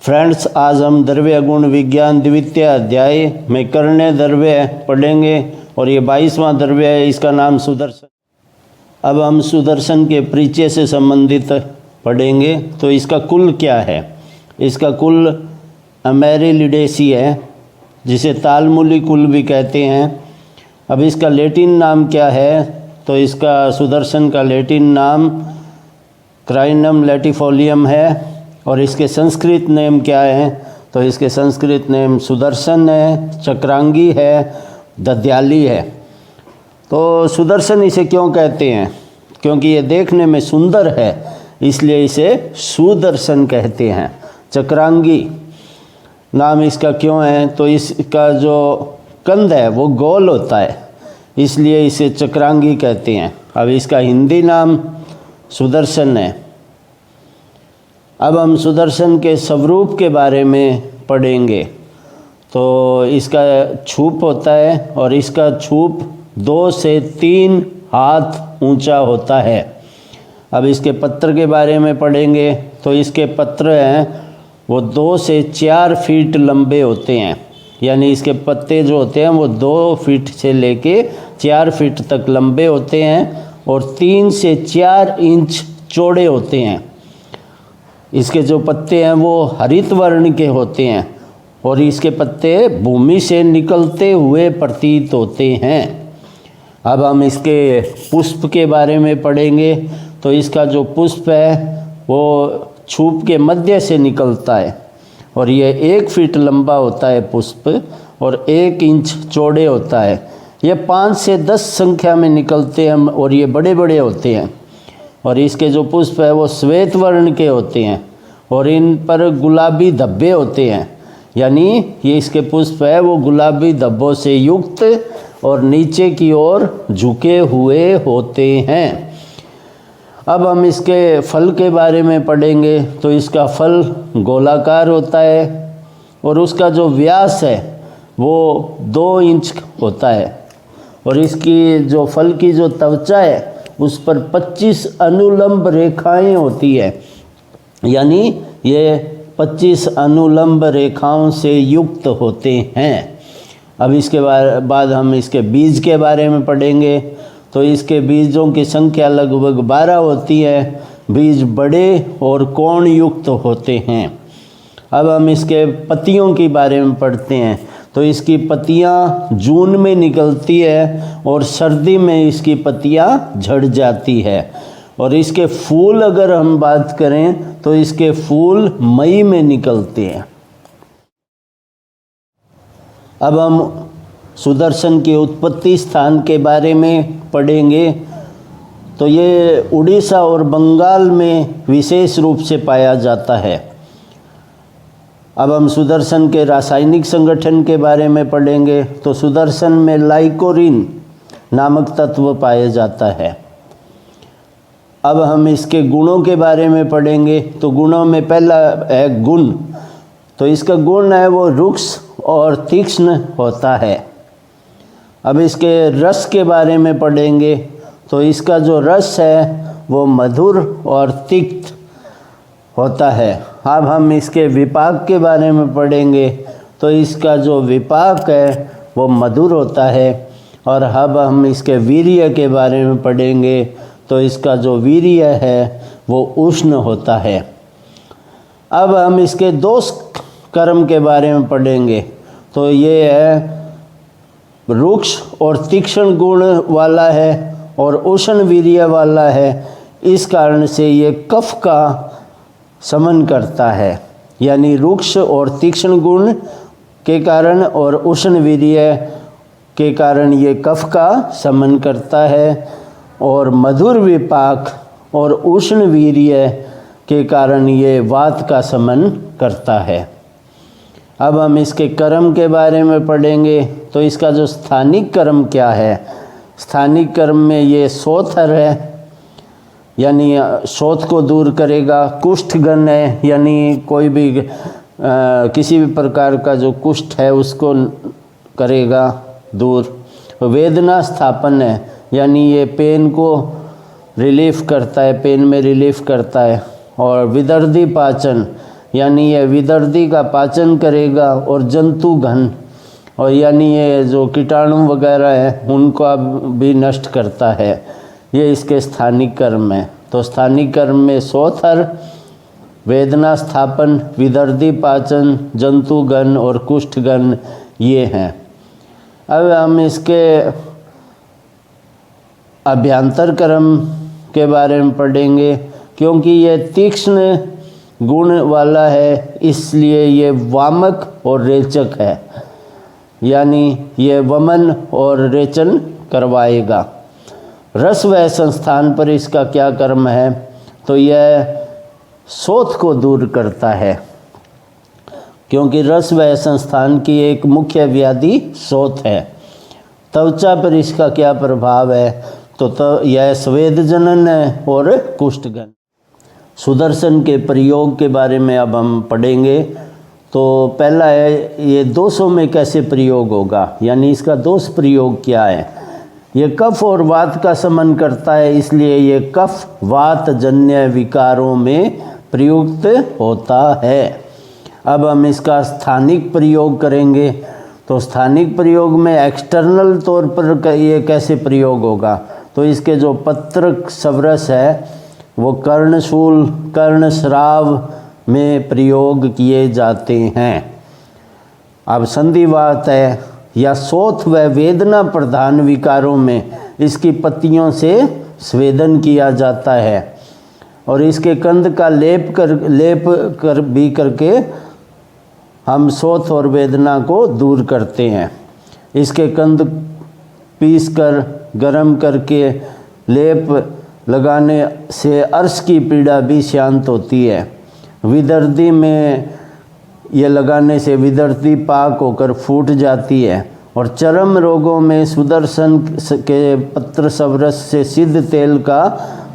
Friends, आज हम द्रव्य गुण विज्ञान द्वितीय अध्याय में कर्ण्य द्रव्य पढ़ेंगे और ये 22वां द्रव्य है। इसका नाम सुदर्शन। अब हम सुदर्शन के परिचय से संबंधित पढ़ेंगे। तो इसका कुल क्या है? इसका कुल अमेरिलिडेसी है, जिसे तालमूली कुल भी कहते हैं। अब इसका लैटिन नाम क्या है? तो इसका सुदर्शन का लैटिन नाम क्राइनम लैटिफोलियम है। और इसके संस्कृत नेम क्या है? तो इसके संस्कृत नेम सुदर्शन है, चक्रांगी है, दद्याली है। तो सुदर्शन इसे क्यों कहते हैं? क्योंकि ये देखने में सुंदर है, इसलिए इसे सुदर्शन कहते हैं। चक्रांगी नाम इसका क्यों है? तो इसका जो कंद है वो गोल होता है, इसलिए इसे चक्रांगी कहते हैं। अब इसका हिंदी नाम सुदर्शन है। अब हम सुदर्शन के स्वरूप के बारे में पढ़ेंगे। तो इसका छूप होता है और इसका छूप 2 से 3 हाथ ऊंचा होता है। अब इसके पत्र के बारे में पढ़ेंगे। तो इसके पत्र हैं वो 2 से 4 फीट लंबे होते हैं, यानी इसके पत्ते जो होते हैं वो 2 फीट से लेके 4 फीट तक लंबे होते हैं और 3 से 4 इंच चौड़े होते हैं। इसके जो पत्ते हैं वो हरित वर्ण के होते हैं और इसके पत्ते भूमि से निकलते हुए प्रतीत होते हैं। अब हम इसके पुष्प के बारे में पढ़ेंगे। तो इसका जो पुष्प है वो छूप के मध्य से निकलता है और ये 1 फीट लंबा होता है पुष्प और 1 इंच चौड़े होता है। ये 5 से 10 संख्या में निकलते हैं और ये बड़े बड़े होते हैं। और इसके जो पुष्प है वो श्वेत वर्ण के होते हैं और इन पर गुलाबी धब्बे होते हैं, यानी ये इसके पुष्प है वो गुलाबी धब्बों से युक्त और नीचे की ओर झुके हुए होते हैं। अब हम इसके फल के बारे में पढ़ेंगे। तो इसका फल गोलाकार होता है और उसका जो व्यास है वो 2 इंच होता है और इसकी जो फल की जो त्वचा है उस पर 25 अनुलंब रेखाएं होती है, यानी ये 25 अनुलंब रेखाओं से युक्त होते हैं। अब इसके बाद हम इसके बीज के बारे में पढ़ेंगे। तो इसके बीजों की संख्या लगभग 12 होती है। बीज बड़े और कोण युक्त होते हैं। अब हम इसके पत्तियों के बारे में पढ़ते हैं। तो इसकी पत्तियां जून में निकलती है और सर्दी में इसकी पत्तियां झड़ जाती है। और इसके फूल अगर हम बात करें तो इसके फूल मई में निकलते हैं। अब हम सुदर्शन के उत्पत्ति स्थान के बारे में पढ़ेंगे। तो ये उड़ीसा और बंगाल में विशेष रूप से पाया जाता है। अब हम सुदर्शन के रासायनिक संगठन के बारे में पढ़ेंगे। तो सुदर्शन में लाइकोरीन नामक तत्व पाया जाता है। अब हम इसके गुणों के बारे में पढ़ेंगे। तो गुणों में पहला है गुण। तो इसका गुण है वो रुक्ष और तीक्ष्ण होता है। अब इसके रस के बारे में पढ़ेंगे। तो इसका जो रस है वो मधुर और तिक्त होता है। अब हम इसके विपाक के बारे में पढ़ेंगे। तो इसका जो विपाक है वो मधुर होता है। और अब हम इसके वीर्य के बारे में पढ़ेंगे। तो इसका जो वीर्य है वो उष्ण होता है। अब हम इसके दोष कर्म के बारे में पढ़ेंगे। तो ये है रुक्ष और तीक्ष्ण गुण वाला है और उष्ण वीर्य वाला है। इस कारण से ये कफ का शमन करता है, यानी रुक्ष और तीक्ष्ण गुण के कारण और उष्ण वीर्य के कारण ये कफ का शमन करता है। और मधुर विपाक और उष्ण वीर्य के कारण ये वात का शमन करता है। अब हम इसके कर्म के बारे में पढ़ेंगे। तो इसका जो स्थानिक कर्म क्या है? स्थानिक कर्म में ये शोथर है, यानी शोथ को दूर करेगा। कुष्ठगण है, यानी कोई भी किसी भी प्रकार का जो कुष्ठ है उसको करेगा दूर। वेदना स्थापन है, यानी ये पेन को रिलीफ करता है, पेन में रिलीफ करता है। और विदर्दी पाचन, यानी ये विदर्दी का पाचन करेगा, और जंतु घन, और यानी ये जो कीटाणु वगैरह है उनको भी नष्ट करता है। ये इसके स्थानिक कर्म है। तो स्थानिक कर्म में सोथर, वेदना स्थापन, विदर्दी पाचन, जंतुगन और कुष्ठगन ये हैं। अब हम इसके अभ्यंतर कर्म के बारे में पढ़ेंगे। क्योंकि ये तीक्ष्ण गुण वाला है, इसलिए ये वामक और रेचक है, यानी ये वमन और रेचन करवाएगा। रस व संस्थान पर इसका क्या कर्म है, तो यह शोथ को दूर करता है। क्योंकि रस व संस्थान की एक मुख्य व्याधि शोथ है। त्वचा पर इसका क्या प्रभाव है, तो यह स्वेद जनन है और कुष्ठगन। सुदर्शन के प्रयोग के बारे में अब हम पढ़ेंगे। तो पहला है ये दोषों में कैसे प्रयोग होगा, यानी इसका दोष प्रयोग क्या है। ये कफ और वात का समन करता है, इसलिए ये कफ वात जन्य विकारों में प्रयुक्त होता है। अब हम इसका स्थानिक प्रयोग करेंगे। तो स्थानिक प्रयोग में एक्सटर्नल तौर पर ये कैसे प्रयोग होगा, तो इसके जो पत्र सवरस है वो कर्णशूल, कर्णस्राव में प्रयोग किए जाते हैं। अब संधिवात है या शोथ व वेदना प्रधान विकारों में इसकी पत्तियों से स्वेदन किया जाता है, और इसके कंद का लेप कर भी करके हम शोथ और वेदना को दूर करते हैं। इसके कंद पीसकर गर्म करके लेप लगाने से अर्श की पीड़ा भी शांत होती है। विदर्दी में ये लगाने से विदर्दी पाक होकर फूट जाती है। और चर्म रोगों में सुदर्शन के पत्र सवरस से सिद्ध तेल का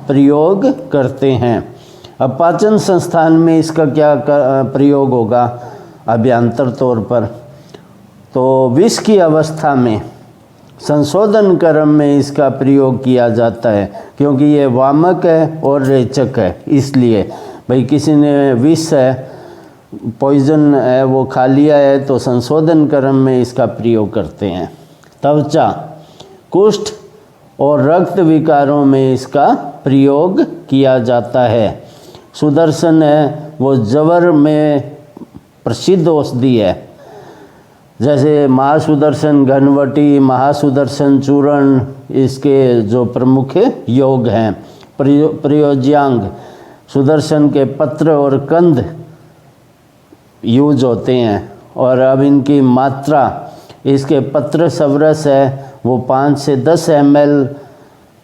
प्रयोग करते हैं। अब पाचन संस्थान में इसका क्या प्रयोग होगा अभ्यंतर तौर पर, तो विष की अवस्था में संशोधन कर्म में इसका प्रयोग किया जाता है। क्योंकि ये वामक है और रेचक है, इसलिए भाई किसी ने विष है, पॉइजन है, वो खा लिया है, तो संशोधन कर्म में इसका प्रयोग करते हैं। त्वचा, कुष्ठ और रक्त विकारों में इसका प्रयोग किया जाता है। सुदर्शन है वो जवर में प्रसिद्ध औषधि है। जैसे महासुदर्शन घनवटी, महासुदर्शन चूर्ण इसके जो प्रमुख योग हैं। प्रयोज्यांग, सुदर्शन के पत्र और कंद यूज होते हैं। और अब इनकी मात्रा, इसके पत्र सवरस है वो 5 से 10 ml,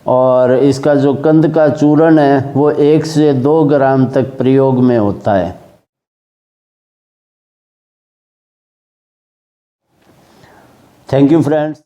और इसका जो कंद का चूर्ण है वो 1 से 2 ग्राम तक प्रयोग में होता है। Thank you friends.